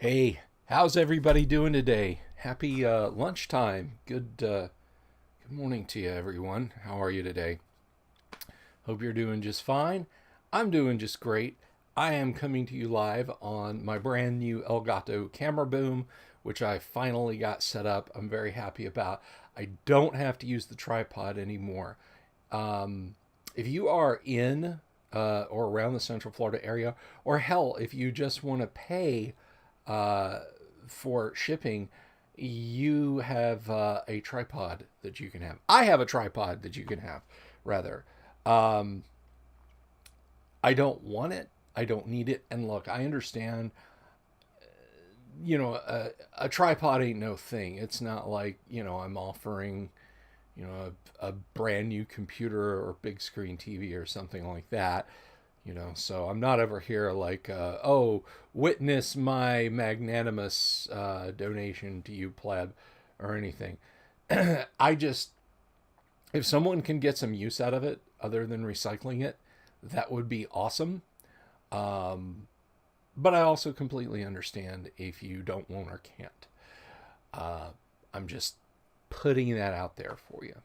Hey, how's everybody doing today? Happy lunchtime. Good morning to you, everyone. How are you today? Hope you're doing just fine. I'm doing just great. I am coming to you live on my brand new Elgato camera boom, which I finally got set up. I'm very happy about. I don't have to use the tripod anymore. If you are in or around the Central Florida area, or hell, if you just want to pay uh, for shipping, you have a tripod that you can have. I have a tripod that you can have, rather. Um, I don't want it. I don't need it. And look, I understand, a tripod ain't no thing. It's not like, I'm offering, a brand new computer or big screen TV or something like that. So I'm not ever here like, oh, witness my magnanimous donation to you, pleb, or anything. I just, if someone can get some use out of it other than recycling it, that would be awesome. Um, but I also completely understand if you don't want or can't. Uh, I'm just putting that out there for you.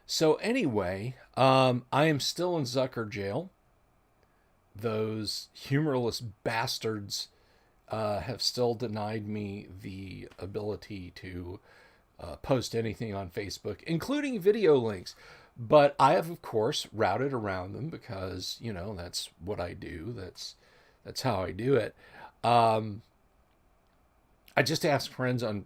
So anyway, I am still in Zucker jail. Those humorless bastards have still denied me the ability to post anything on Facebook, including video links. But I have, of course, routed around them because that's what I do. That's how I do it. Um, I just asked friends on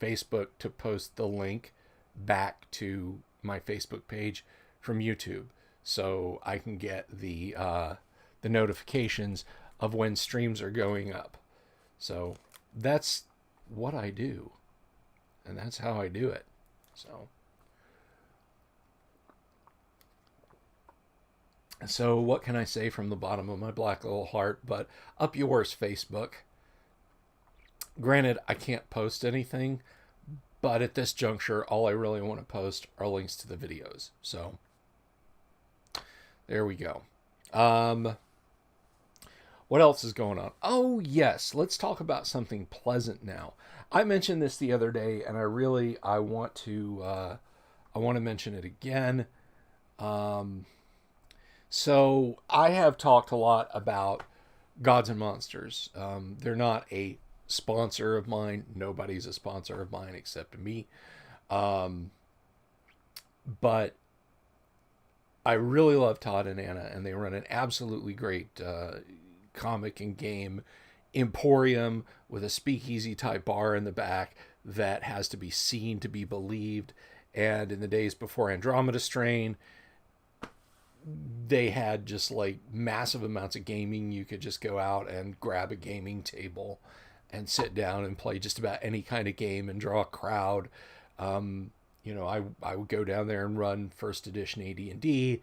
Facebook to post the link back to my Facebook page from YouTube, so I can get the notifications of when streams are going up. So that's what I do, and that's how I do it. So what can I say from the bottom of my black little heart? But up yours, Facebook. Granted, I can't post anything, but at this juncture, all I really want to post are links to the videos. So there we go. Um, what else is going on? Oh, yes. Let's talk about something pleasant now. I mentioned this the other day, and I want to mention it again. Um, so I have talked a lot about Gods and Monsters. They're not a sponsor of mine. Nobody's a sponsor of mine except me. Um, but I really love Todd and Anna, and they run an absolutely great comic and game emporium with a speakeasy type bar in the back that has to be seen to be believed. And in the days before Andromeda Strain, they had just like massive amounts of gaming. You could just go out and grab a gaming table and sit down and play just about any kind of game and draw a crowd. I would go down there and run first edition AD&D.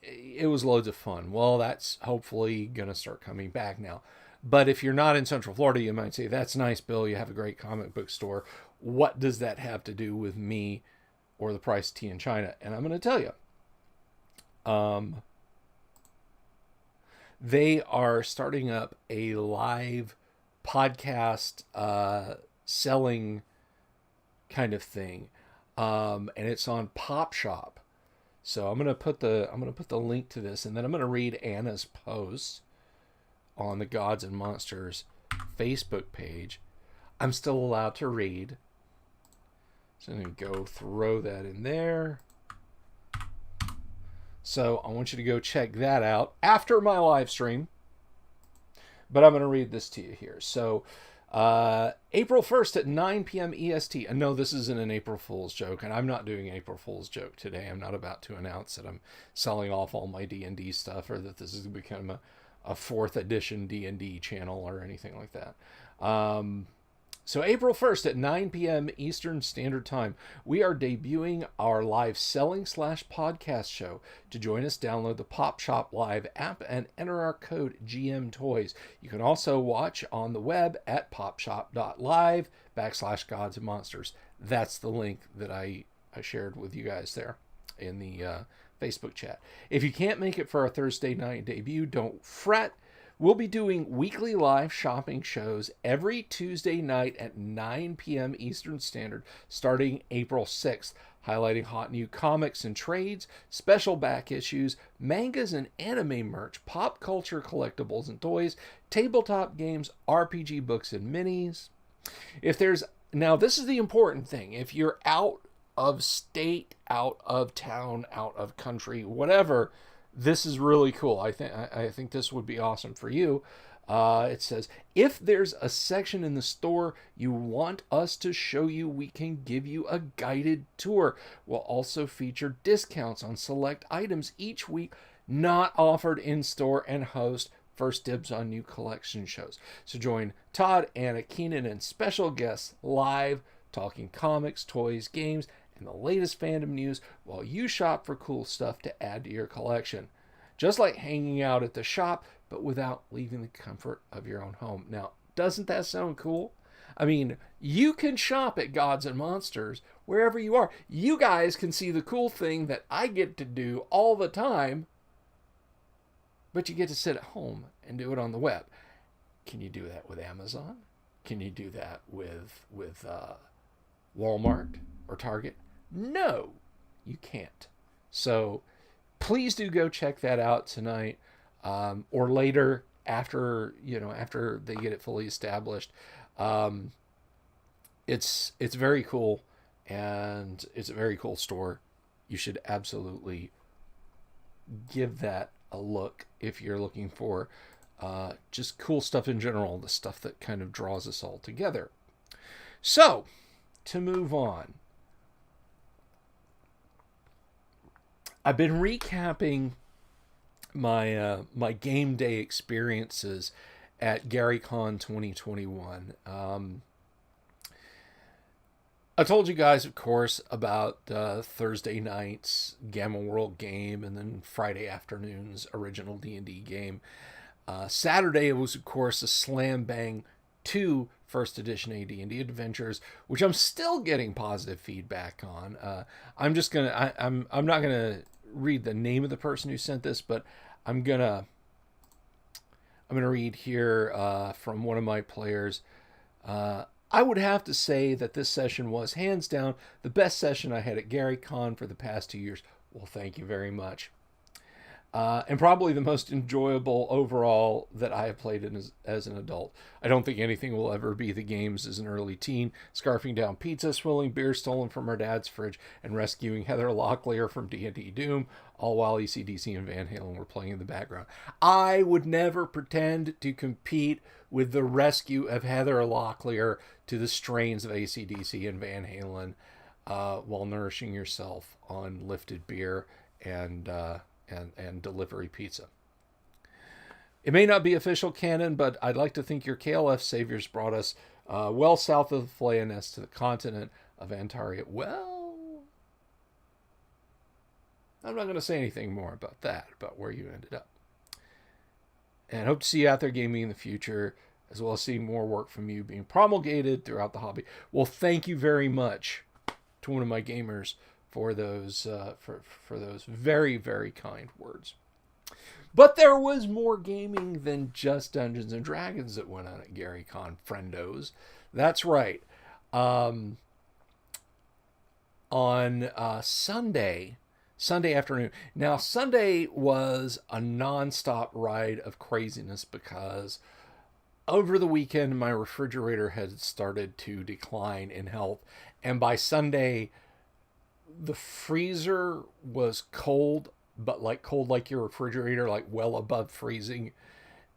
It was loads of fun. Well, that's hopefully going to start coming back now. But if you're not in Central Florida, you might say, that's nice, Bill. You have a great comic book store. What does that have to do with me or the price of tea in China? And I'm going to tell you. Um, they are starting up a live podcast selling kind of thing, and it's on Pop Shop. So I'm gonna put the link to this, and then I'm gonna read Anna's post on the Gods and Monsters Facebook page. I'm still allowed to read, so I'm gonna go throw that in there. So I want you to go check that out after my live stream. But I'm going to read this to you here. So April 1st at 9 p.m. EST. And no, this isn't an April Fool's joke. And I'm not doing an April Fool's joke today. I'm not about to announce that I'm selling off all my D&D stuff or that this is going to become a fourth edition D&D channel or anything like that. So April 1st at 9 p.m. Eastern Standard Time, we are debuting our live selling/podcast show. To join us, download the Pop Shop Live app and enter our code GMToys. You can also watch on the web at popshop.live/Gods and Monsters. That's the link that I shared with you guys there in the Facebook chat. If you can't make it for our Thursday night debut, don't fret. We'll be doing weekly live shopping shows every Tuesday night at 9 p.m. Eastern Standard starting April 6th, highlighting hot new comics and trades, special back issues, mangas and anime merch, pop culture collectibles and toys, tabletop games, RPG books and minis. Now this is the important thing. If you're out of state, out of town, out of country, whatever, this is really cool. I think this would be awesome for you. It says, if there's a section in the store you want us to show you, we can give you a guided tour. We'll also feature discounts on select items each week not offered in store and host first dibs on new collection shows. So join Todd, Anna, Keenan, and special guests live talking comics, toys, games, and the latest fandom news while you shop for cool stuff to add to your collection. Just like hanging out at the shop, but without leaving the comfort of your own home. Now, doesn't that sound cool? I mean, you can shop at Gods and Monsters wherever you are. You guys can see the cool thing that I get to do all the time, but you get to sit at home and do it on the web. Can you do that with Amazon? Can you do that with Walmart or Target? No, you can't. So please do go check that out tonight, or later after they get it fully established. It's very cool, and it's a very cool store. You should absolutely give that a look if you're looking for just cool stuff in general, the stuff that kind of draws us all together. So, to move on, I've been recapping my game day experiences at GaryCon 2021. I told you guys, of course, about Thursday night's Gamma World game, and then Friday afternoon's original D&D game. Saturday was, of course, a Slam Bang 2 first edition AD&D adventures, which I'm still getting positive feedback on. I'm not gonna read the name of the person who sent this, but I'm gonna read here from one of my players. I would have to say that this session was hands down the best session I had at GaryCon for the past 2 years. Well, thank you very much. And probably the most enjoyable overall that I have played in as an adult. I don't think anything will ever be the games as an early teen, scarfing down pizza, swilling beer stolen from her dad's fridge, and rescuing Heather Locklear from D&D Doom, all while AC/DC and Van Halen were playing in the background. I would never pretend to compete with the rescue of Heather Locklear to the strains of AC/DC and Van Halen while nourishing yourself on lifted beer and delivery pizza. It may not be official canon, but I'd like to think your KLF saviors brought us well south of the Flanaess to the continent of Antaria. Well, I'm not going to say anything more about that, about where you ended up. And hope to see you out there gaming in the future, as well as seeing more work from you being promulgated throughout the hobby. Well, thank you very much to one of my gamers for those for those very, very kind words. But there was more gaming than just Dungeons and Dragons that went on at GaryCon, friendos. That's right. On Sunday afternoon. Now, Sunday was a nonstop ride of craziness because over the weekend my refrigerator had started to decline in health, and by Sunday the freezer was cold, but cold like your refrigerator, like well above freezing.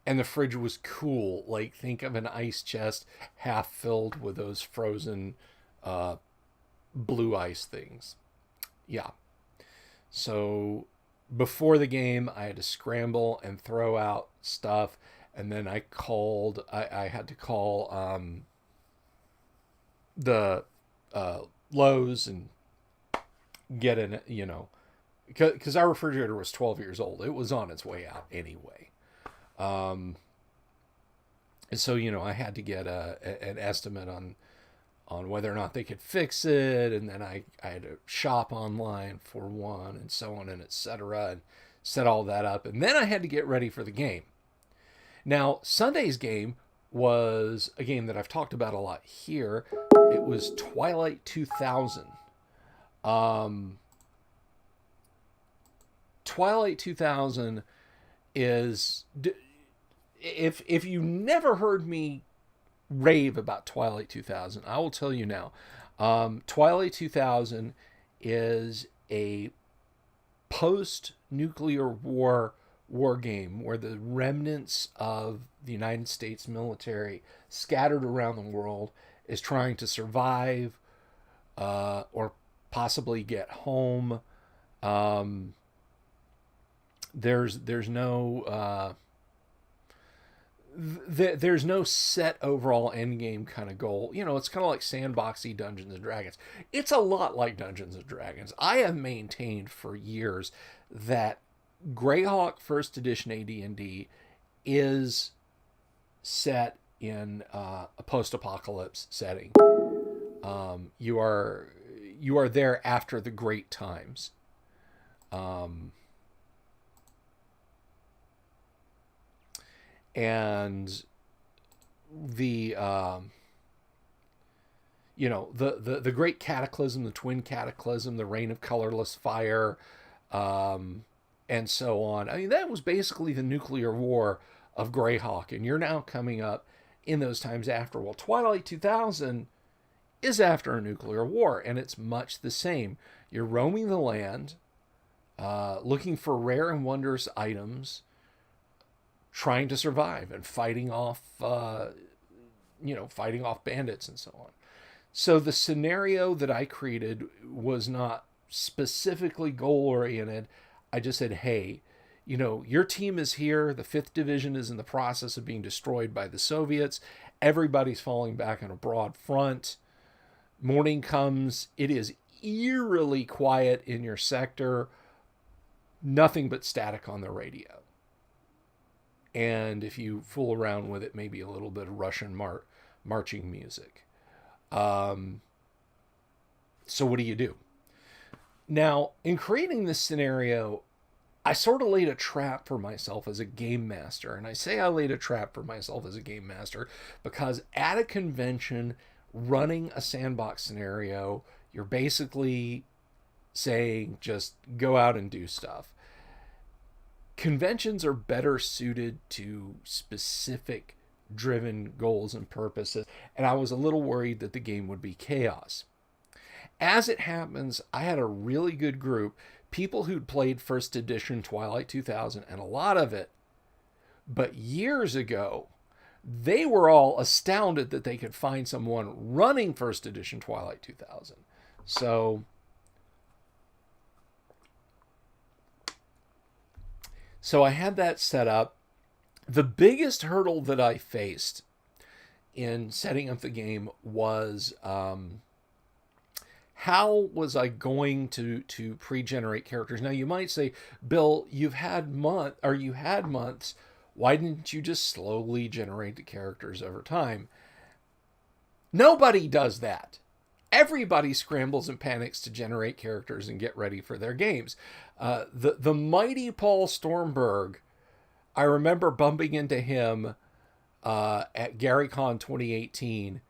And the fridge was cool. Like, think of an ice chest half filled with those frozen blue ice things. Yeah. So before the game, I had to scramble and throw out stuff. And then I had to call the Lowe's and get in, because our refrigerator was 12 years old. It was on its way out anyway. And so, I had to get an estimate on whether or not they could fix it. And then I had to shop online for one, and so on and et cetera, and set all that up. And then I had to get ready for the game. Now, Sunday's game was a game that I've talked about a lot here. It was Twilight 2000. Um, Twilight 2000 is, if you never heard me rave about Twilight 2000, I will tell you now. Twilight 2000 is a post-nuclear war game where the remnants of the United States military scattered around the world is trying to survive, or possibly get home. Um, there's no there's no set overall end game kind of goal. You know, it's kind of like sandboxy Dungeons and Dragons. It's a lot like Dungeons and Dragons. I have maintained for years that Greyhawk First Edition AD&D is set in a post-apocalypse setting. You are there after the great times. And the the great cataclysm, the twin cataclysm, the reign of colorless fire, and so on. I mean, that was basically the nuclear war of Greyhawk, and you're now coming up in those times after. Well, Twilight 2000 is after a nuclear war, and it's much the same. You're roaming the land, looking for rare and wondrous items, trying to survive and fighting off bandits and so on. So the scenario that I created was not specifically goal oriented. I just said, hey, your team is here. The 5th Division is in the process of being destroyed by the Soviets. Everybody's falling back on a broad front. Morning comes. It is eerily quiet in your sector. Nothing but static on the radio. And if you fool around with it, maybe a little bit of Russian marching music. So what do? Now, in creating this scenario, I sort of laid a trap for myself as a game master. And I say I laid a trap for myself as a game master because at a convention, running a sandbox scenario, you're basically saying just go out and do stuff. Conventions are better suited to specific driven goals and purposes, and I was a little worried that the game would be chaos. As it happens, I had a really good group, people who'd played first edition Twilight 2000, and a lot of it, but years ago, they were all astounded that they could find someone running first edition Twilight 2000. So I had that set up. The biggest hurdle that I faced in setting up the game was how was I going to pre-generate characters? Now you might say, Bill, you had months. Why didn't you just slowly generate the characters over time? Nobody does that. Everybody scrambles and panics to generate characters and get ready for their games. The mighty Paul Stormberg, I remember bumping into him at GaryCon 2018,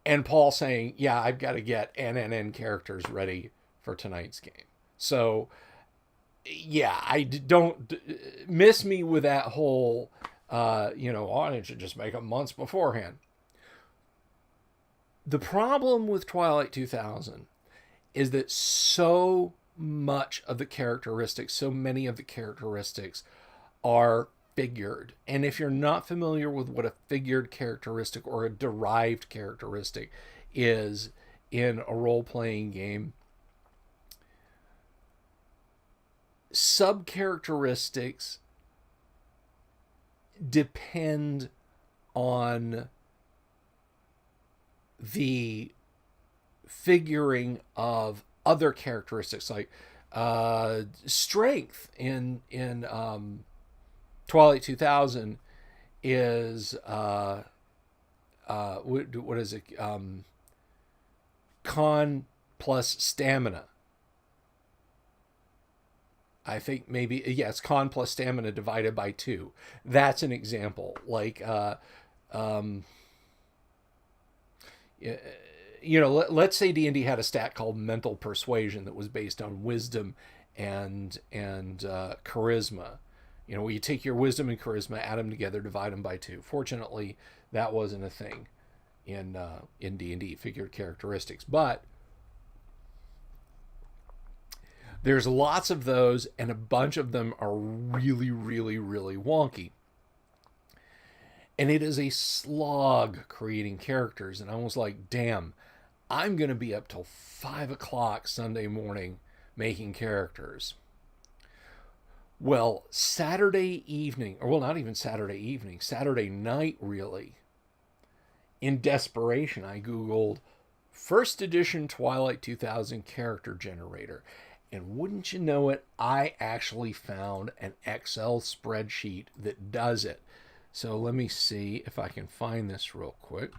and Paul saying, "Yeah, I've got to get NNN characters ready for tonight's game." So, yeah, I don't miss me with that whole, why didn't you just make them months beforehand? The problem with Twilight 2000 is that so many of the characteristics are figured. And if you're not familiar with what a figured characteristic or a derived characteristic is in a role-playing game, sub-characteristics depend on the figuring of other characteristics, like strength in Twilight 2000 is what is it? Con plus stamina. I think maybe, yes, con plus stamina divided by 2. That's an example. Like, um, let's say D&D had a stat called mental persuasion that was based on wisdom and charisma. Where you take your wisdom and charisma, add them together, divide them by 2. Fortunately, that wasn't a thing in D&D figured characteristics, but there's lots of those, and a bunch of them are really, really, really wonky. And it is a slog creating characters. And I was like, damn, I'm going to be up till 5 o'clock Sunday morning making characters. Well, Saturday evening, or well, not even Saturday evening, Saturday night, really, in desperation, I Googled first edition Twilight 2000 character generator. And wouldn't you know it, I actually found an Excel spreadsheet that does it. So let me see if I can find this real quick.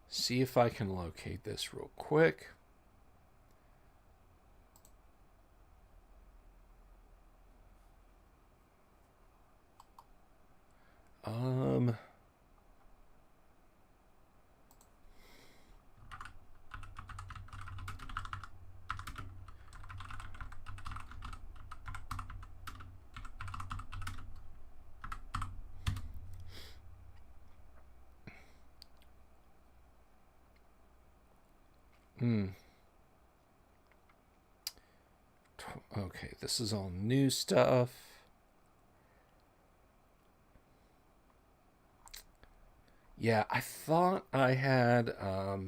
See if I can locate this real quick. Okay, this is all new stuff. Yeah, I thought I had let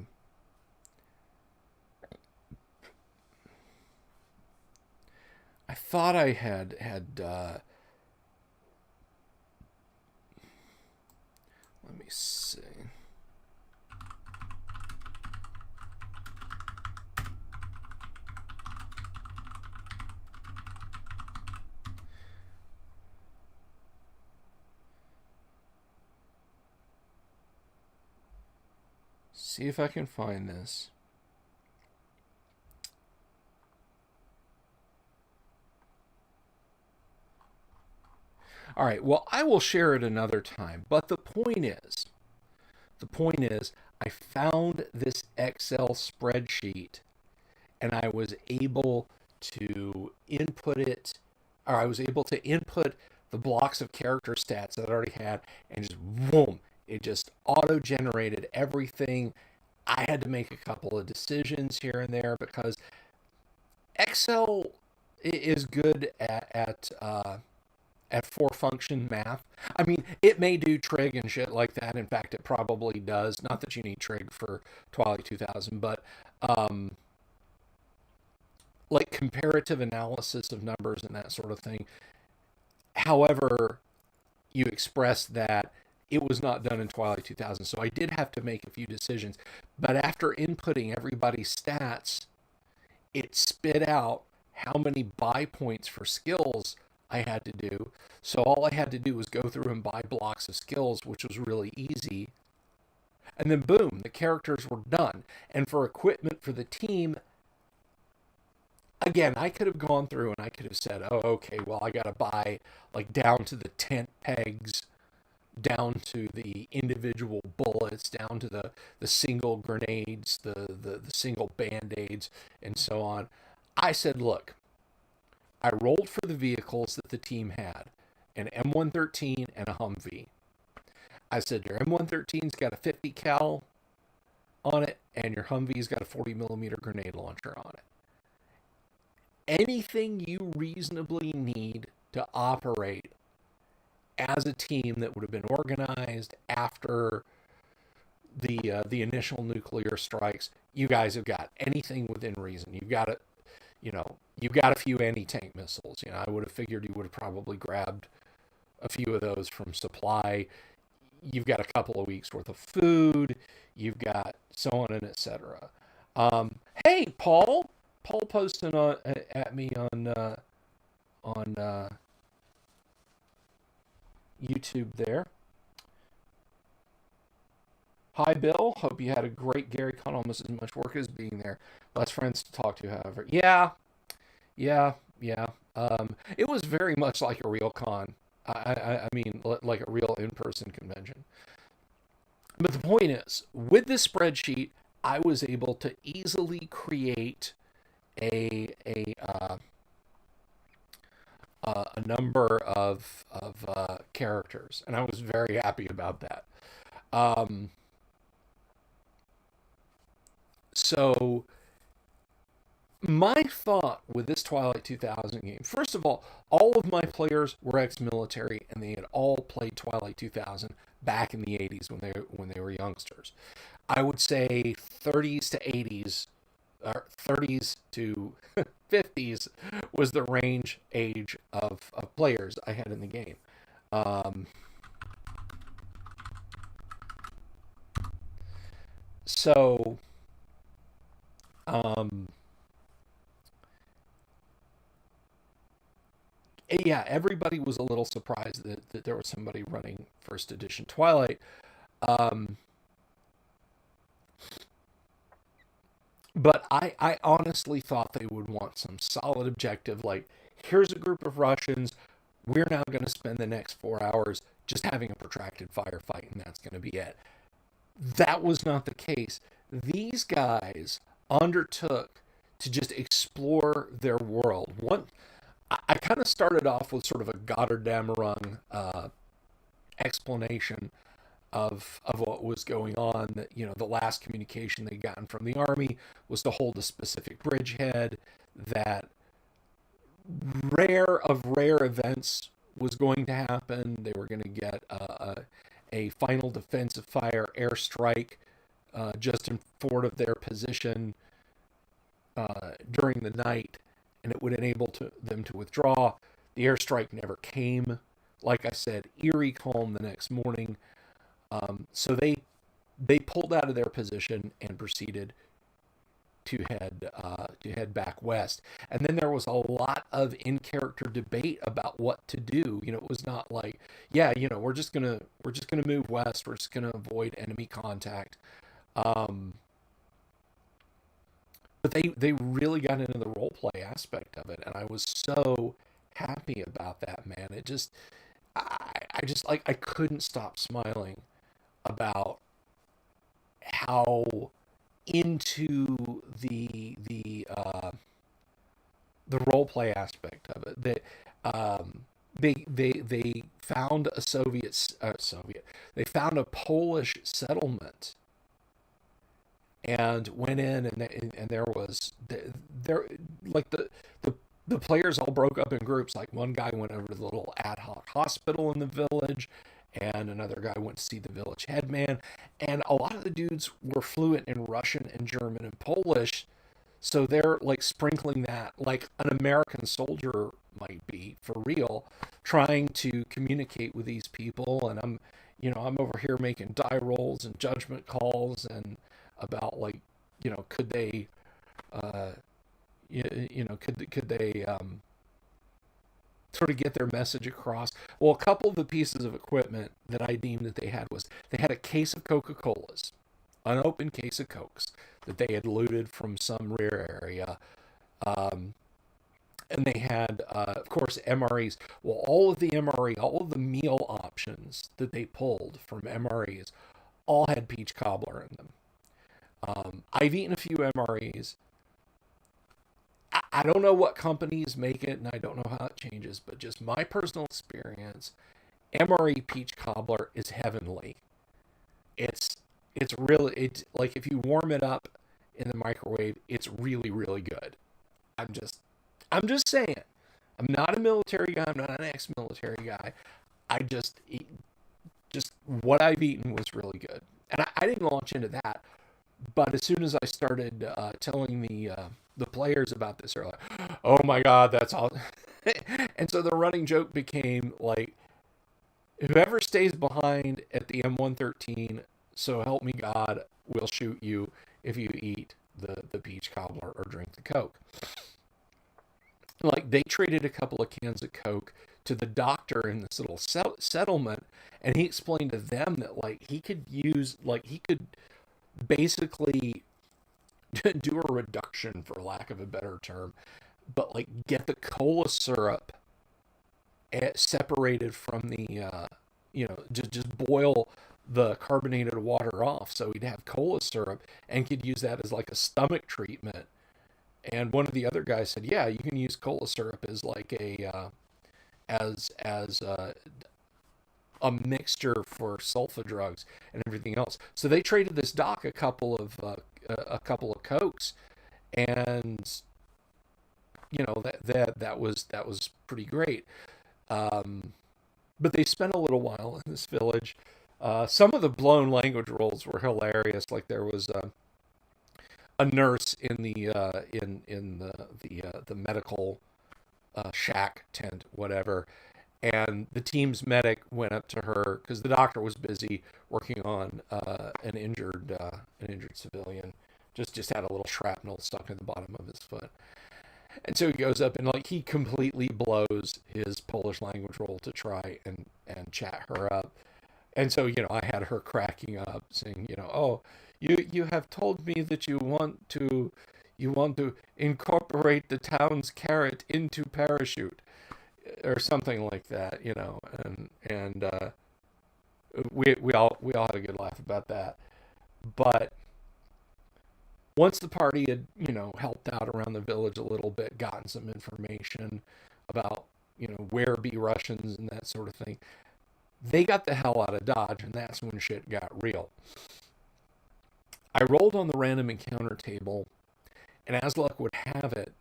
me see. See if I can find this. All right, well, I will share it another time. But the point is, I found this Excel spreadsheet and I was able to input it, or I was able to input the blocks of character stats that I already had, and just boom, it just auto-generated everything. I had to make a couple of decisions here and there because Excel is good at four function math. I mean, it may do trig and shit like that. In fact, it probably does. Not that you need trig for Twilight 2000, but like comparative analysis of numbers and that sort of thing. However, you express that it was not done in Twilight 2000. So I did have to make a few decisions. But after inputting everybody's stats, it spit out how many buy points for skills I had to do. So all I had to do was go through and buy blocks of skills, which was really easy. And then boom, the characters were done. And for equipment for the team, again, I could have gone through and I could have said, oh, okay, well, I got to buy like down to the tent pegs, down to the individual bullets, down to the single grenades, the single band-aids, and so on. I said, look, I rolled for the vehicles that the team had, an M113 and a Humvee. I said, your M113's got a 50 cal on it, and your Humvee's got a 40 millimeter grenade launcher on it. Anything you reasonably need to operate as a team that would have been organized after the initial nuclear strikes, you guys have got anything within reason. You've got it, you've got a few anti-tank missiles. I would have figured you would have probably grabbed a few of those from supply. You've got a couple of weeks worth of food. You've got so on and etc. Hey, Paul posted at me on YouTube there. Hi, Bill. Hope you had a great GaryCon. Almost as much work as being there. Less friends to talk to, however. Yeah, yeah, yeah. It was very much like a real con. I mean, like a real in-person convention. But the point is, with this spreadsheet, I was able to easily create a number of characters, and I was very happy about that. Um, so my thought with this Twilight 2000 game, first of all of my players were ex-military, and they had all played Twilight 2000 back in the 80s when they were youngsters. I would say 30s to 80s, or 30s to 50s was the range age of players I had in the game. Um, so, um, yeah, everybody was a little surprised that there was somebody running first edition Twilight. Um, but I honestly thought they would want some solid objective, like, here's a group of Russians. We're now going to spend the next 4 hours just having a protracted firefight, and that's going to be it. That was not the case. These guys undertook to just explore their world. I kind of started off with sort of a Goddardammerung explanation of what was going on. That, you know, the last communication they'd gotten from the army was to hold a specific bridgehead. That rare events was going to happen. They were going to get a final defensive fire airstrike just in forward of their position during the night, and it would enable them to withdraw. The airstrike never came. Like I said, eerie calm the next morning. So they pulled out of their position and proceeded to head back west. And then there was a lot of in character debate about what to do. You know, it was not like, yeah, you know, we're just gonna move west. We're just gonna avoid enemy contact. Um, but they really got into the role play aspect of it, and I was so happy about that, man. It just I just like I couldn't stop smiling about how into the role play aspect of it. That they found a Soviet, they found a Polish settlement and went in, and there was there like the players all broke up in groups. Like, one guy went over to the little ad hoc hospital in the village, and another guy went to see the village headman. And a lot of the dudes were fluent in Russian and German and Polish, so they're like sprinkling that like an American soldier might be for real, trying to communicate with these people. And I'm over here making die rolls and judgment calls and about, like, could they, uh, could they sort of get their message across. Well, a couple of the pieces of equipment that I deemed that they had was they had a case of Coca-Colas, unopened case of Cokes that they had looted from some rear area. Um, and they had, of course, MREs. Well, all of the MRE, all of the meal options that they pulled from MREs all had peach cobbler in them. I've eaten a few MREs. I don't know what companies make it, and I don't know how it changes, but just my personal experience, MRE peach cobbler is heavenly. It's it's really, it's like, if you warm it up in the microwave, it's really really good. I'm just I'm just saying. I'm not a military guy. I'm not an ex-military guy. I just what I've eaten was really good, and I didn't launch into that. But as soon as I started telling the players about this, they're like, "Oh my God, that's all!" And so the running joke became like, "Whoever stays behind at the M113, so help me God, will shoot you if you eat the peach cobbler or drink the Coke." Like, they traded a couple of cans of Coke to the doctor in this little settlement, and he explained to them that like he could use like he could basically do a reduction, for lack of a better term, but like get the cola syrup separated from the just boil the carbonated water off so he'd have cola syrup and could use that as like a stomach treatment. And one of the other guys said, yeah, you can use cola syrup as like a mixture for sulfa drugs and everything else. So they traded this doc a couple of cokes, and that was pretty great. But they spent a little while in this village. Some of the blown language roles were hilarious. Like there was a nurse in the medical shack tent, whatever, and the team's medic went up to her because the doctor was busy working on an injured civilian. Just had a little shrapnel stuck in the bottom of his foot. And so he goes up and like he completely blows his Polish language roll to try and chat her up. And so, I had her cracking up saying, oh, you have told me that you want to incorporate the town's carrot into parachute or something like that, and we all had a good laugh about that. But once the party had, helped out around the village a little bit, gotten some information about, where be Russians and that sort of thing, they got the hell out of Dodge, and that's when shit got real. I rolled on the random encounter table, and as luck would have it,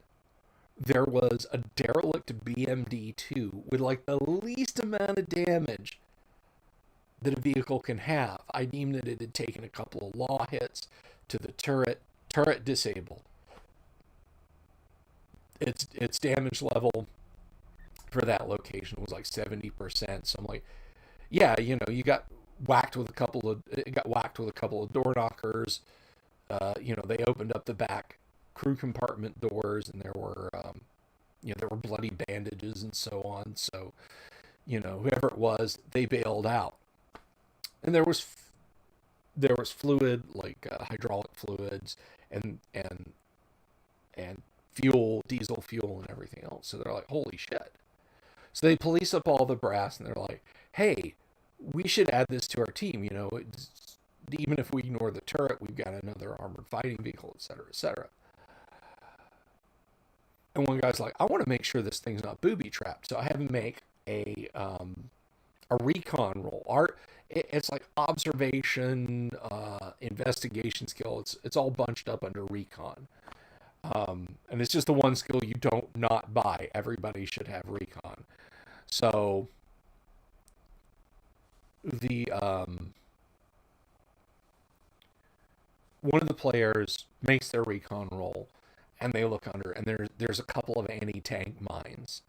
there was a derelict BMD-2 with like the least amount of damage that a vehicle can have. I deemed that it had taken a couple of law hits to the turret disabled. Its damage level for that location was like 70%. So I'm like, yeah, you got whacked with a couple of door knockers. They opened up the back crew compartment doors, and there were bloody bandages and so on. So, whoever it was, they bailed out, and there was fluid, like hydraulic fluids and fuel, diesel fuel, and everything else. So they're like, holy shit. So they police up all the brass, and they're like, hey, we should add this to our team. Even if we ignore the turret, we've got another armored fighting vehicle, et cetera, et cetera. And one guy's like, I want to make sure this thing's not booby trapped. So I have him make a recon roll. It's like observation, investigation skill. It's all bunched up under recon. And it's just the one skill you don't not buy. Everybody should have recon. So the one of the players makes their recon roll, and they look under, and there's a couple of anti-tank mines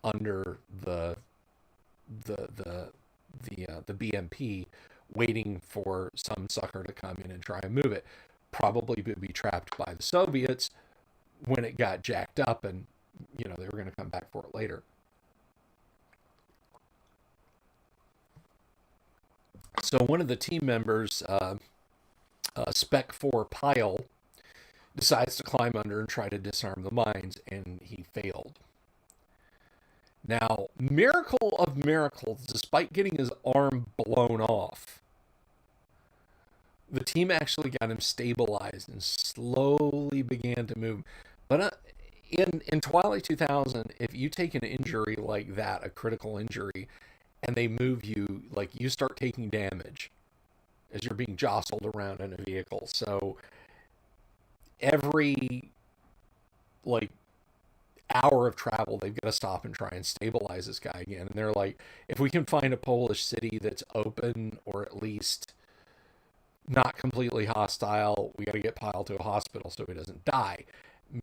under the BMP, waiting for some sucker to come in and try and move it. Probably be trapped by the Soviets when it got jacked up, and they were going to come back for it later. So one of the team members, Spec 4 Pyle, decides to climb under and try to disarm the mines, and he failed. Now, miracle of miracles, despite getting his arm blown off, the team actually got him stabilized and slowly began to move. But in Twilight 2000, if you take an injury like that, a critical injury, and they move you, like, you start taking damage as you're being jostled around in a vehicle. So every, like, hour of travel, they've got to stop and try and stabilize this guy again. And they're like, if we can find a Polish city that's open, or at least not completely hostile, we got to get Pyle to a hospital so he doesn't die.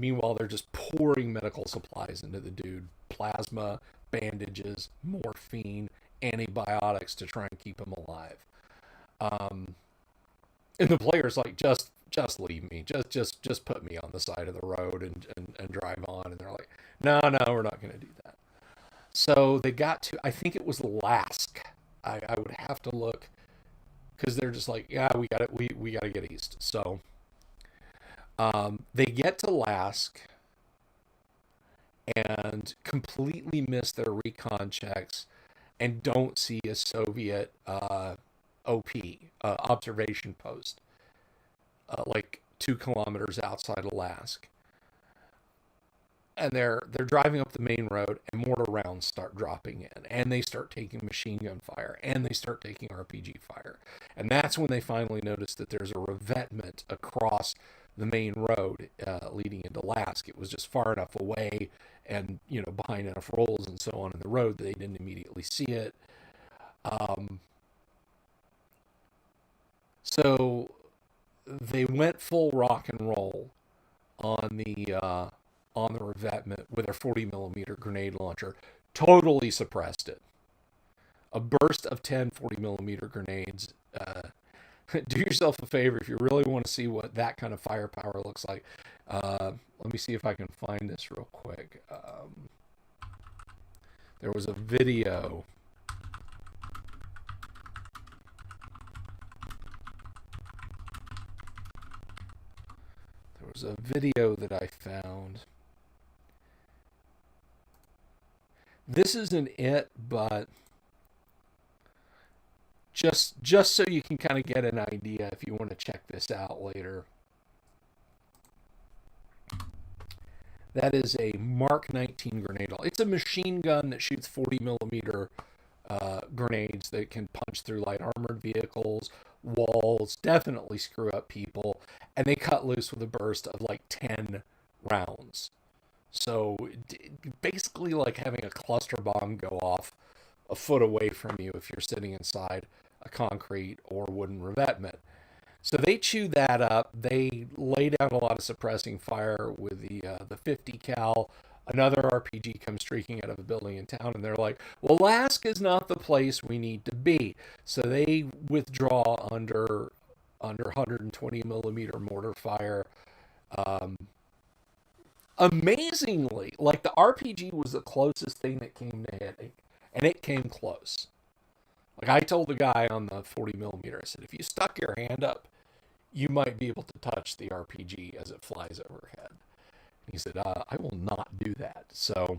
Meanwhile, they're just pouring medical supplies into the dude. Plasma, bandages, morphine, antibiotics to try and keep him alive. And the player's like, just leave me. Just put me on the side of the road and drive on. And they're like, no, we're not going to do that. So they got to, I think it was Lask. I would have to look because they're just like, yeah, we got it. We got to get east. So they get to Lask and completely miss their recon checks and don't see a Soviet OP observation post like 2 kilometers outside of Lask. And they're driving up the main road, and mortar rounds start dropping in, and they start taking machine gun fire, and they start taking RPG fire, and that's when they finally notice that there's a revetment across the main road leading into Lask. It was just far enough away, and behind enough rolls and so on in the road that they didn't immediately see it. Um, so they went full rock and roll on the revetment with their 40 millimeter grenade launcher, totally suppressed it. A burst of 10 40 millimeter grenades. Do yourself a favor if you really want to see what that kind of firepower looks like. Let me see if I can find this real quick. There was a video. There was a video that I found. This isn't it, but just so you can kind of get an idea if you want to check this out later. That is a Mark 19 grenade. It's a machine gun that shoots 40 millimeter grenades that can punch through light armored vehicles, walls, definitely screw up people, and they cut loose with a burst of like 10 rounds. So basically like having a cluster bomb go off a foot away from you if you're sitting inside a concrete or wooden revetment. So they chew that up. They lay down a lot of suppressing fire with the 50 cal. Another RPG comes streaking out of a building in town, and they're like, "Well, Lask is not the place we need to be." So they withdraw under 120 millimeter mortar fire. Um, Amazingly, like the RPG was the closest thing that came to hitting, and it came close. Like I told the guy on the 40 millimeter, I said, if you stuck your hand up, you might be able to touch the RPG as it flies overhead. And he said, I will not do that. So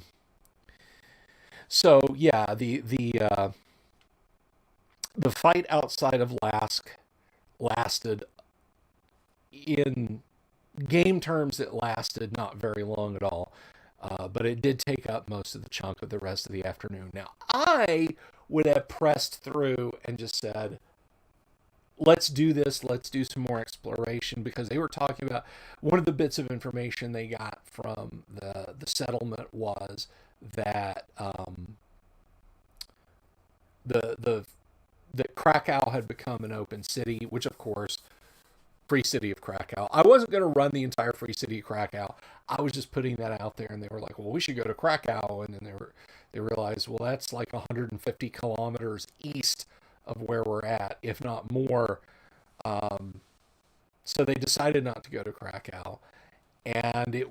yeah, the fight outside of Lask lasted, in game terms, it lasted not very long at all. But it did take up most of the chunk of the rest of the afternoon. Now, I would have pressed through and just said, let's do this. Let's do some more exploration, because they were talking about, one of the bits of information they got from the settlement was that that Krakow had become an open city, which of course, Free City of Krakow. I wasn't going to run the entire Free City of Krakow. I was just putting that out there, and they were like, "Well, we should go to Krakow," and then they realized, well, that's like 150 kilometers east of where we're at, if not more. So they decided not to go to Krakow, and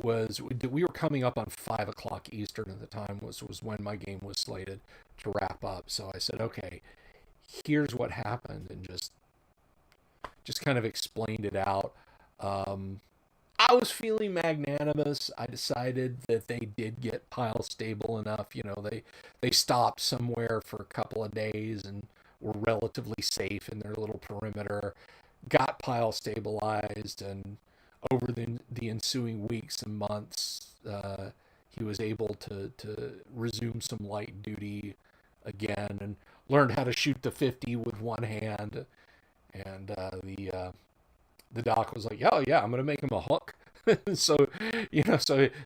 we were coming up on 5 o'clock Eastern at the time was when my game was slated to wrap up. So I said, okay, here's what happened, and just kind of explained it out. I was feeling magnanimous. I decided that they did get pile stable enough. They stopped somewhere for a couple of days and were relatively safe in their little perimeter, got pile stabilized, and over the ensuing weeks and months, he was able to resume some light duty again and learned how to shoot the 50 with one hand. And the doc was like, "Oh yeah, I'm gonna make him a hook." So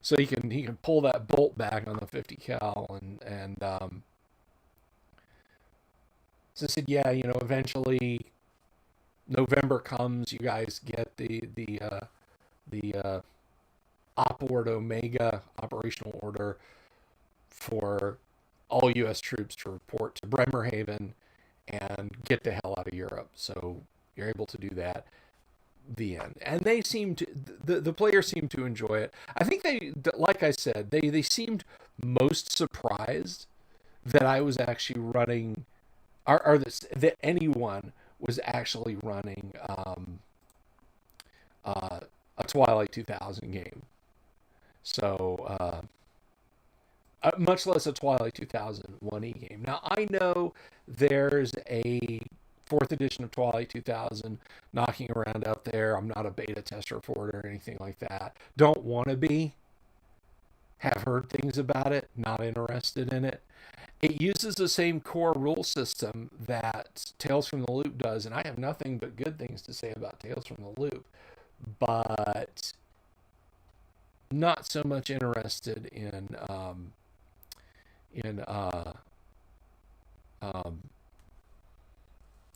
so he can pull that bolt back on the 50 cal, and so I said, yeah, eventually November comes, you guys get the op order Omega operational order for all U.S. troops to report to Bremerhaven and get the hell out of Europe. So you're able to do that. The end. And they seem to, the players seem to enjoy it. I think they, like I said, they seemed most surprised that I was actually running, or that anyone was actually running uh, a Twilight 2000 game. So, much less a Twilight 2000 1E game. Now, I know there's a fourth edition of Twilight 2000 knocking around out there. I'm not a beta tester for it or anything like that. Don't want to be. Have heard things about it. Not interested in it. It uses the same core rule system that Tales from the Loop does, and I have nothing but good things to say about Tales from the Loop. But not so much interested in um,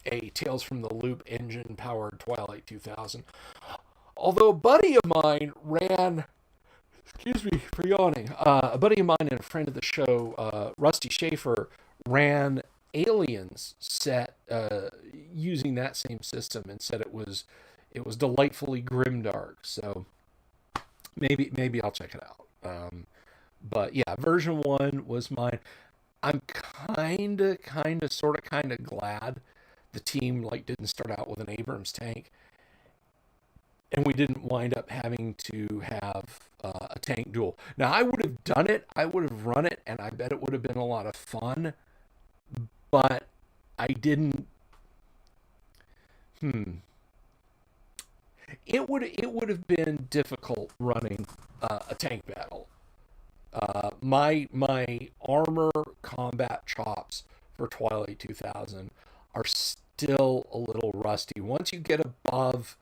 a Tales from the Loop engine powered Twilight 2000. Although a buddy of mine ran, excuse me for yawning, a buddy of mine and a friend of the show, Rusty Schaefer, ran Aliens set using that same system and said it was delightfully grimdark. So maybe I'll check it out. But yeah, version 1 was mine. I'm sort of glad the team like didn't start out with an Abrams tank, and we didn't wind up having to have a tank duel. Now, I would have done it, I would have run it, and I bet it would have been a lot of fun, but I didn't. It would have been difficult running a tank battle. My armor combat chops for Twilight 2000 are still a little rusty. Once you get above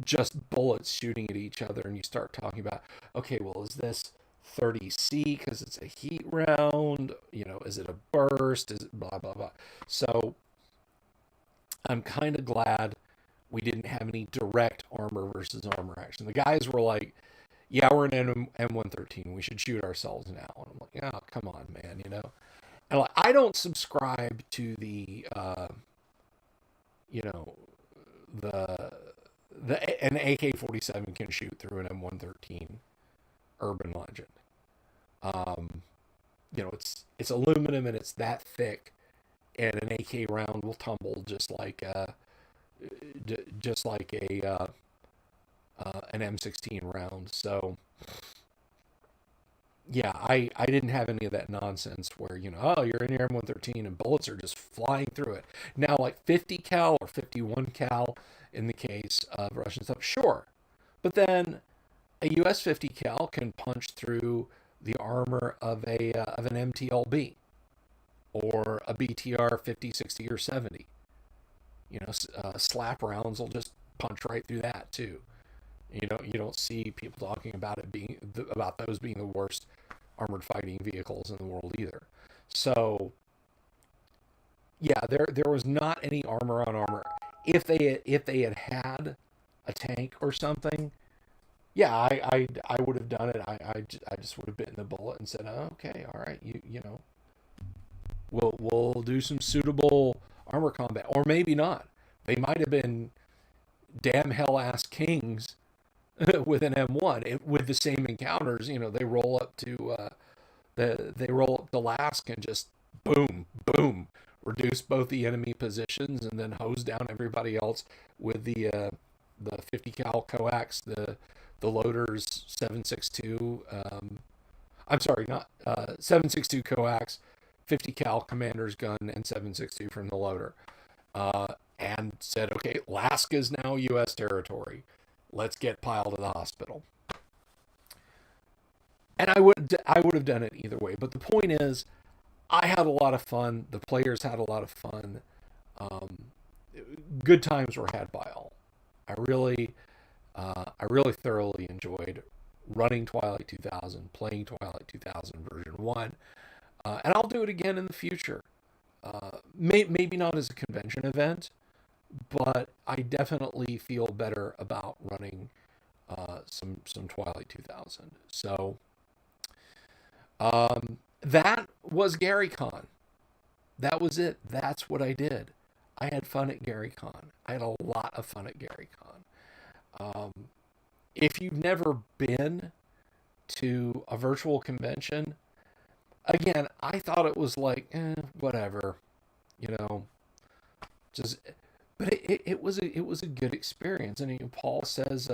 just bullets shooting at each other and you start talking about, okay, well, is this 30C because it's a heat round? You know, is it a burst? Is it blah, blah, blah. So I'm kind of glad we didn't have any direct armor versus armor action. The guys were like, yeah, we're in M113. We should shoot ourselves now. And I'm like, oh, come on, man, you know? And like, I don't subscribe to the, you know, an AK-47 can shoot through an M113 urban legend. You know, it's aluminum and it's that thick, and an AK round will tumble just like a an M16 round. So yeah, I didn't have any of that nonsense where, you know, oh, you're in your M113 and bullets are just flying through it. Now, like 50 cal or 51 cal in the case of Russian stuff, sure. But then a US 50 cal can punch through the armor of an MTLB or a BTR 50, 60, or 70. You know, slap rounds will just punch right through that too. You don't see people talking about about those being the worst armored fighting vehicles in the world either. So yeah, there was not any armor on armor. If they had a tank or something, yeah, I would have done it. I just would have bitten the bullet and said, oh, okay, all right, you know, we'll do some suitable armor combat, or maybe not. They might have been damn hell ass kings with an M1 with the same encounters. You know, they roll up to Lask and just boom, boom, reduce both the enemy positions and then hose down everybody else with the 50 cal coax, the loader's 7.62. I'm sorry, not 7.62 coax, 50 cal commander's gun, and 7.62 from the loader. And said, okay, Lask is now U.S. territory. Let's get piled to the hospital. And I would have done it either way. But the point is, I had a lot of fun. The players had a lot of fun. Good times were had by all. I really thoroughly enjoyed running Twilight 2000, playing Twilight 2000 version 1. And I'll do it again in the future. Maybe not as a convention event, but I definitely feel better about running some Twilight 2000. So that was GaryCon. That was it. That's what I did. I had fun at GaryCon. I had a lot of fun at GaryCon. If you've never been to a virtual convention, again, I thought it was like, whatever, you know, just, but it was a good experience. And Paul says,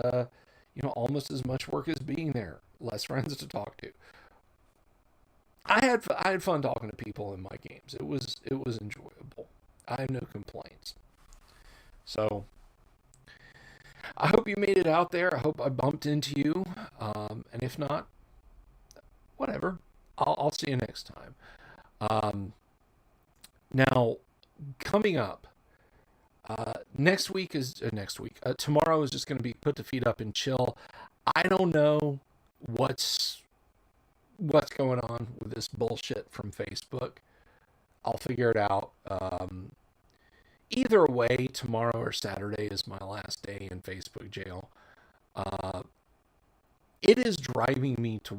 almost as much work as being there, less friends to talk to. I had fun talking to people in my games. It was enjoyable. I have no complaints. So I hope you made it out there. I hope I bumped into you. And if not, whatever. I'll see you next time. Um, Now, coming up, next week is next week. Tomorrow is just going to be put the feet up and chill. I don't know what's going on with this bullshit from Facebook. I'll figure it out. Either way, tomorrow or Saturday is my last day in Facebook jail. Uh, it is driving me to,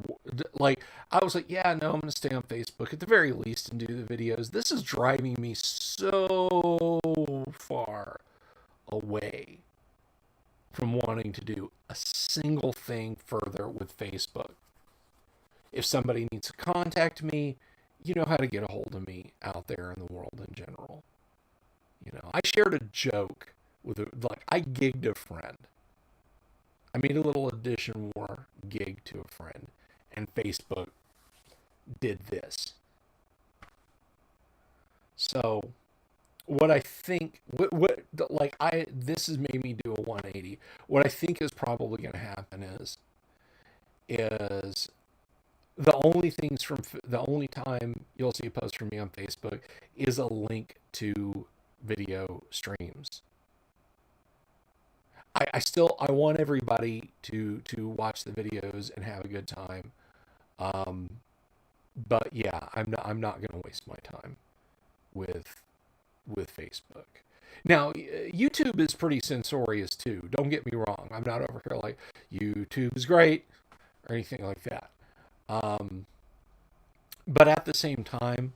like, I was like, yeah, no, I'm going to stay on Facebook at the very least and do the videos. This is driving me so far away from wanting to do a single thing further with Facebook. If somebody needs to contact me, you know how to get a hold of me out there in the world in general. I shared a joke with I gigged a friend. I made a little Edition War gig to a friend, and Facebook did this. So, what I think, this has made me do a 180. What I think is probably going to happen is the only time you'll see a post from me on Facebook is a link to video streams. I want everybody to watch the videos and have a good time. But yeah, I'm not going to waste my time with Facebook. Now, YouTube is pretty censorious too. Don't get me wrong. I'm not over here like YouTube is great or anything like that. But at the same time,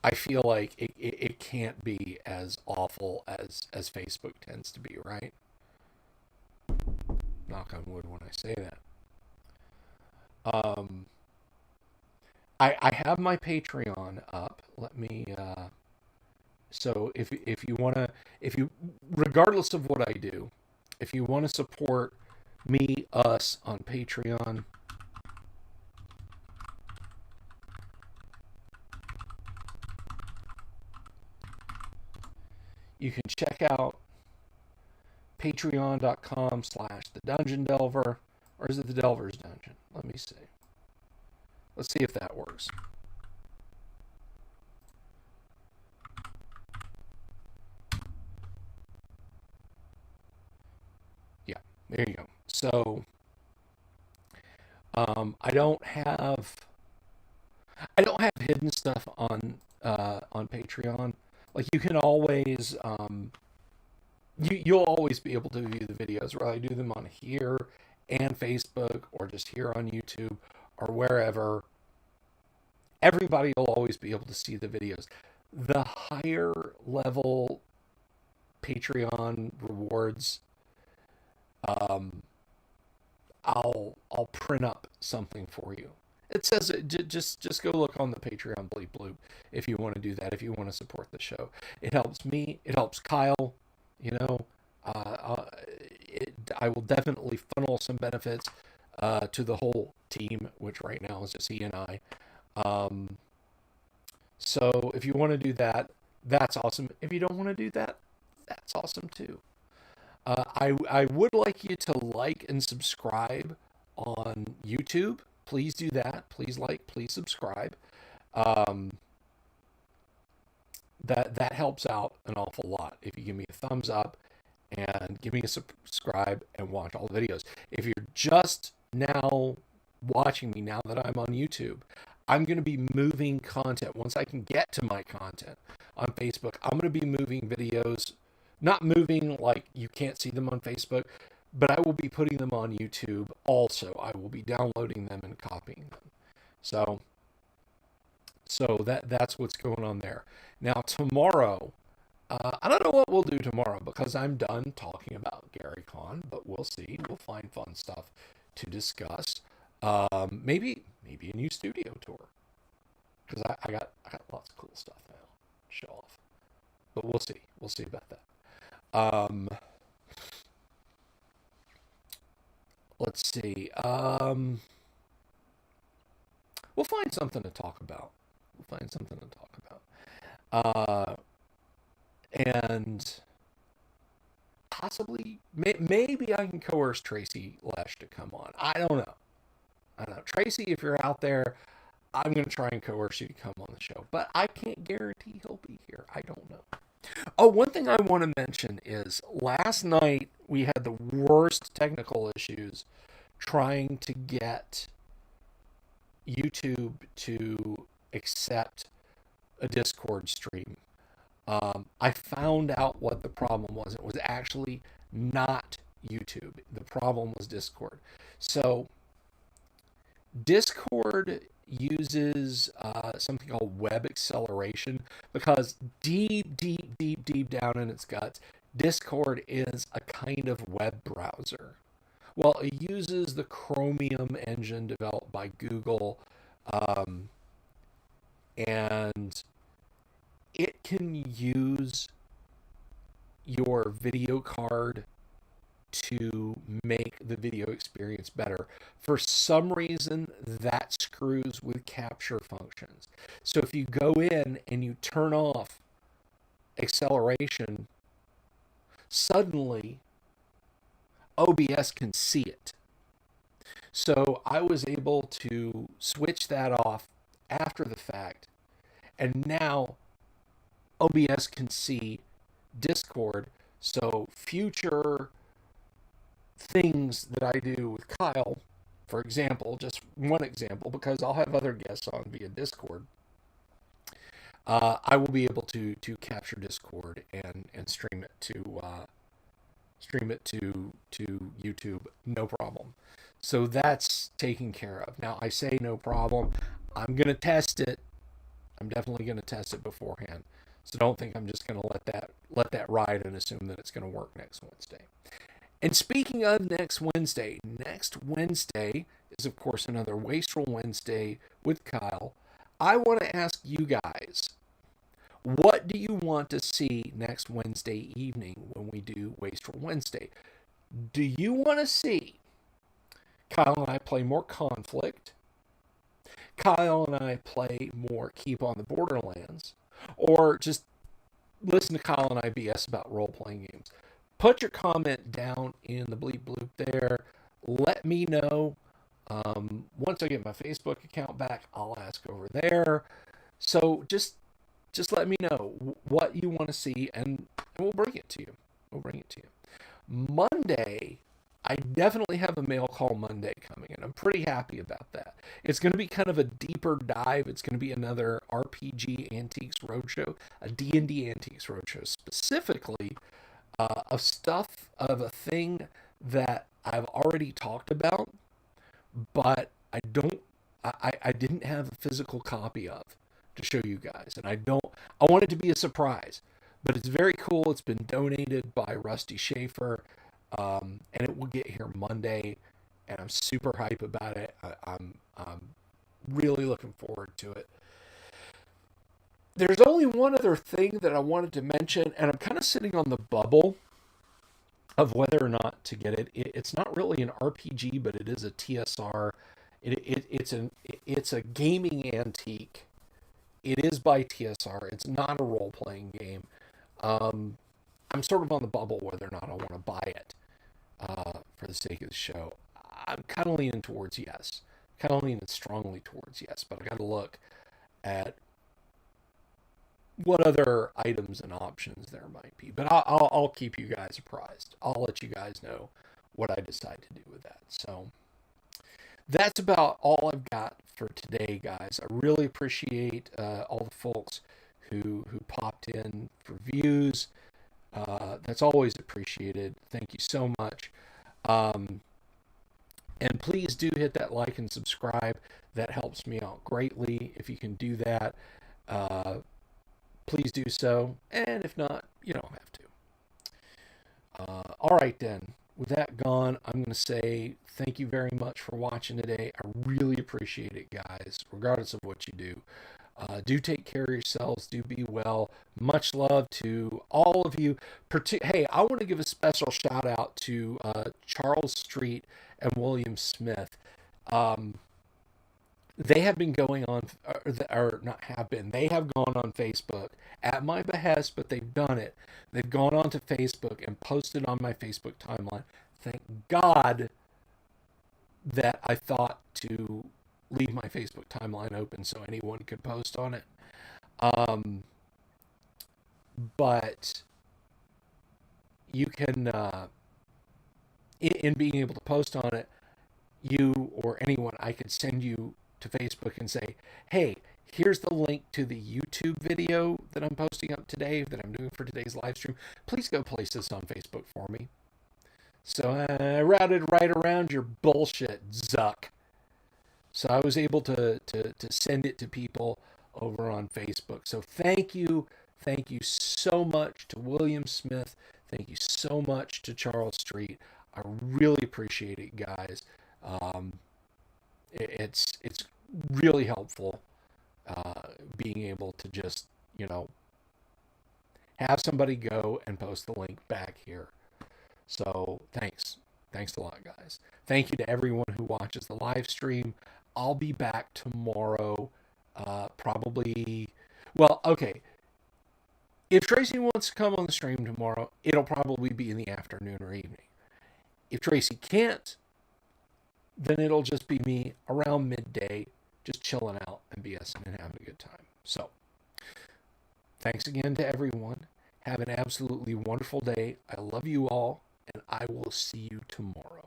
I feel like it can't be as awful as Facebook tends to be, right? Knock on wood when I say that. I have my Patreon up. Let me. So if you wanna, regardless of what I do, if you want to support us on Patreon, you can check out patreon.com/the Dungeon Delver, or is it the Delver's Dungeon? Let me see. Let's see if that works. Yeah, there you go. So, I don't have hidden stuff on Patreon. Like, you can always you'll always be able to view the videos, whether I do them on here and Facebook or just here on YouTube or wherever. Everybody will always be able to see the videos. The higher level Patreon rewards, I'll print up something for you. It says just go look on the Patreon bleep bloop if you want to do that, if you want to support the show. It helps me, it helps Kyle, I will definitely funnel some benefits to the whole team, which right now is just he and I. So if you want to do that, that's awesome. If you don't want to do that, that's awesome too. I would like you to like and subscribe on YouTube. Please do that. Please like, please subscribe. That helps out an awful lot. If you give me a thumbs up and give me a subscribe and watch all the videos. If you're just now watching me now that I'm on YouTube, I'm going to be moving content. Once I can get to my content on Facebook, I'm going to be moving videos, not moving like you can't see them on Facebook, but I will be putting them on YouTube also. I will be downloading them and copying them. So that's what's going on there. Now tomorrow, I don't know what we'll do tomorrow because I'm done talking about GaryCon, but we'll see. We'll find fun stuff to discuss. Maybe a new studio tour. because I got lots of cool stuff now to show off. But we'll see. We'll see about that. Um, let's see. We'll find something to talk about. We'll find something to talk about. And possibly, maybe I can coerce Tracy Lesh to come on. I don't know. I don't know. Tracy, if you're out there, I'm going to try and coerce you to come on the show. But I can't guarantee he'll be here. I don't know. Oh, one thing I want to mention is last night we had the worst technical issues trying to get YouTube to accept a Discord stream. I found out what the problem was. It was actually not YouTube. The problem was Discord. So Discord uses something called web acceleration because deep down in its guts, Discord is a kind of web browser. Well, it uses the Chromium engine developed by Google, and it can use your video card to make the video experience better. For some reason, that screws with capture functions. So if you go in and you turn off acceleration, suddenly OBS can see it. So I was able to switch that off after the fact, and now OBS can see Discord. So future things that I do with Kyle, for example, just one example, because I'll have other guests on via Discord, I will be able to capture Discord and stream it to YouTube, no problem. So that's taken care of. Now I say no problem. I'm gonna test it. I'm definitely gonna test it beforehand. So don't think I'm just gonna let that ride and assume that it's gonna work next Wednesday. And speaking of next Wednesday is, of course, another Wastrel Wednesday with Kyle. I want to ask you guys, what do you want to see next Wednesday evening when we do Wastrel Wednesday? Do you want to see Kyle and I play more Conflict? Kyle and I play more Keep on the Borderlands? Or just listen to Kyle and I BS about role-playing games? Put your comment down in the bleep bloop there. Let me know. Once I get my Facebook account back, I'll ask over there. So just let me know what you want to see, and we'll bring it to you. Monday, I definitely have a mail call Monday coming, and I'm pretty happy about that. It's going to be kind of a deeper dive. It's going to be another RPG Antiques Roadshow, a D&D Antiques Roadshow, specifically of a thing that I've already talked about, but I didn't have a physical copy of to show you guys, and I want it to be a surprise, but it's very cool. It's been donated by Rusty Schaefer, and it will get here Monday, and I'm super hype about it. I'm really looking forward to it. There's only one other thing that I wanted to mention, and I'm kind of sitting on the bubble of whether or not to get it. It's not really an RPG, but it is a TSR. It's a gaming antique. It is by TSR. It's not a role-playing game. I'm sort of on the bubble whether or not I want to buy it for the sake of the show. I'm kind of leaning towards yes. Kind of leaning strongly towards yes, but I got to look at what other items and options there might be. But I'll keep you guys apprised. I'll let you guys know what I decide to do with that. So that's about all I've got for today, guys. I really appreciate all the folks who popped in for views. That's always appreciated. Thank you so much. And please do hit that like and subscribe. That helps me out greatly. If you can do that, please do so. And if not, you don't have to. All right, then. With that gone, I'm going to say thank you very much for watching today. I really appreciate it, guys, regardless of what you do. Do take care of yourselves. Do be well. Much love to all of you. Hey, I want to give a special shout out to Charles Street and William Smith. Um, they have been going on, or not have been, they have gone on Facebook at my behest, but they've done it. They've gone onto Facebook and posted on my Facebook timeline. Thank God that I thought to leave my Facebook timeline open so anyone could post on it. But you can, in being able to post on it, you or anyone, I could send you to Facebook and say, hey, here's the link to the YouTube video that I'm posting up today, that I'm doing for today's live stream. Please go place this on Facebook for me. So I routed right around your bullshit, Zuck. So I was able to send it to people over on Facebook. So thank you. Thank you so much to William Smith. Thank you so much to Charles Street. I really appreciate it, guys. It's really helpful being able to just, have somebody go and post the link back here. So thanks. Thanks a lot, guys. Thank you to everyone who watches the live stream. I'll be back tomorrow. Probably, well, okay. If Tracy wants to come on the stream tomorrow, it'll probably be in the afternoon or evening. If Tracy can't, then it'll just be me around midday, just chilling out and BSing and having a good time. So, thanks again to everyone. Have an absolutely wonderful day. I love you all, and I will see you tomorrow.